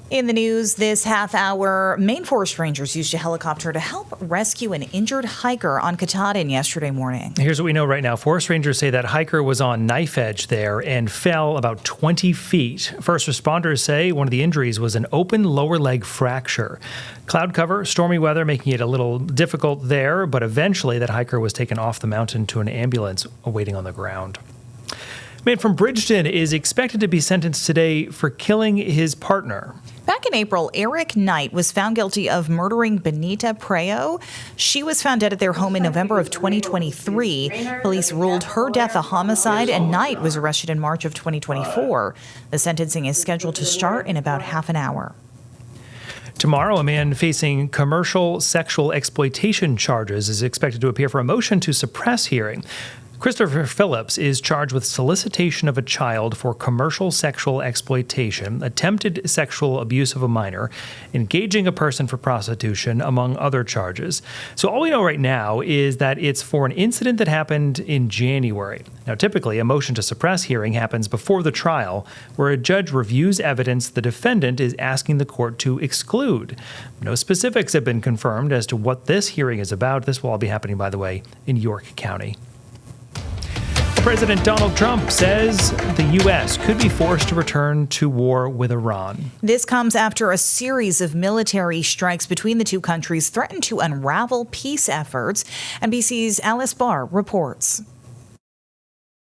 In the news this half hour, Maine forest rangers used a helicopter to help rescue an injured hiker on Kathadin yesterday morning. Here's what we know right now. Forest rangers say that hiker was on knife edge there and fell about 20 feet. First responders say one of the injuries was an open lower leg fracture. Cloud cover, stormy weather making it a little difficult there, but eventually that hiker was taken off the mountain to an ambulance awaiting on the ground. A man from Bridgeton is expected to be sentenced today for killing his partner. Back in April, Eric Knight was found guilty of murdering Benita Preo. She was found dead at their home in November of 2023. Police ruled her death a homicide, and Knight was arrested in March of 2024. The sentencing is scheduled to start in about half an hour. Tomorrow, a man facing commercial sexual exploitation charges is expected to appear for a motion to suppress hearing. Christopher Phillips is charged with solicitation of a child for commercial sexual exploitation, attempted sexual abuse of a minor, engaging a person for prostitution, among other charges. So all we know right now is that it's for an incident that happened in January. Now, typically, a motion to suppress hearing happens before the trial, where a judge reviews evidence the defendant is asking the court to exclude. No specifics have been confirmed as to what this hearing is about. This will all be happening, by the way, in York County. President Donald Trump says the U.S. could be forced to return to war with Iran. This comes after a series of military strikes between the two countries threatened to unravel peace efforts. NBC's Alice Barr reports.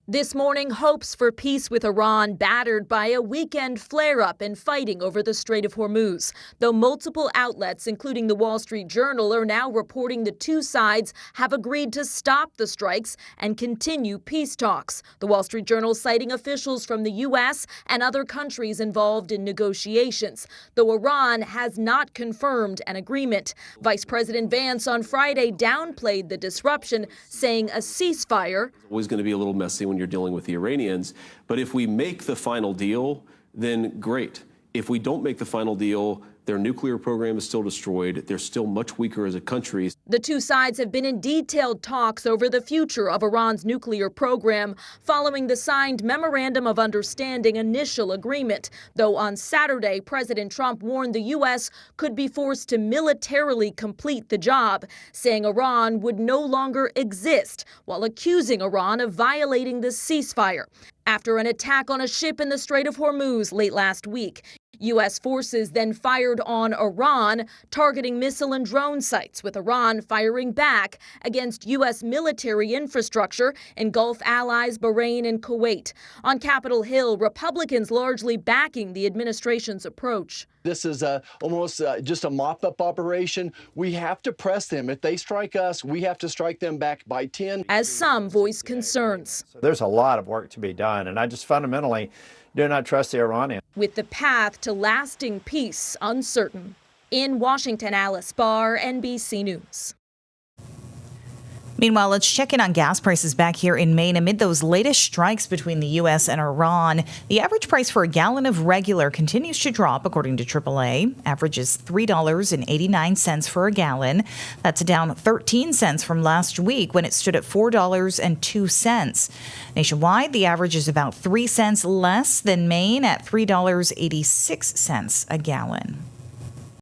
This morning, hopes for peace with Iran battered by a weekend flare-up and fighting over the Strait of Hormuz. Though multiple outlets, including the Wall Street Journal, are now reporting the two sides have agreed to stop the strikes and continue peace talks. The Wall Street Journal citing officials from the U.S. and other countries involved in negotiations, though Iran has not confirmed an agreement. Vice President Vance on Friday downplayed the disruption, saying a ceasefire It's always going to be a little messy when you're dealing with the Iranians. But if we make the final deal, then great. If we don't make the final deal, their nuclear program is still destroyed. They're still much weaker as a country. The two sides have been in detailed talks over the future of Iran's nuclear program following the signed Memorandum of Understanding initial agreement. Though on Saturday, President Trump warned the U.S. could be forced to militarily complete the job, saying Iran would no longer exist, while accusing Iran of violating the ceasefire. After an attack on a ship in the Strait of Hormuz late last week, U.S. forces then fired on Iran, targeting missile and drone sites, with Iran firing back against U.S. military infrastructure in Gulf allies Bahrain and Kuwait. On Capitol Hill, Republicans largely backing the administration's approach. This is almost just a mop-up operation. We have to press them. If they strike us, we have to strike them back by 10. As some voice concerns. There's a lot of work to be done, and I just fundamentally do not trust the Iranians. With the path to lasting peace uncertain. In Washington, Alice Barr, NBC News. Meanwhile, let's check in on gas prices back here in Maine. Amid those latest strikes between the U.S. and Iran, the average price for a gallon of regular continues to drop, according to AAA. Average is $3.89 for a gallon. That's down 13 cents from last week when it stood at $4.02. Nationwide, the average is about 3 cents less than Maine at $3.86 a gallon.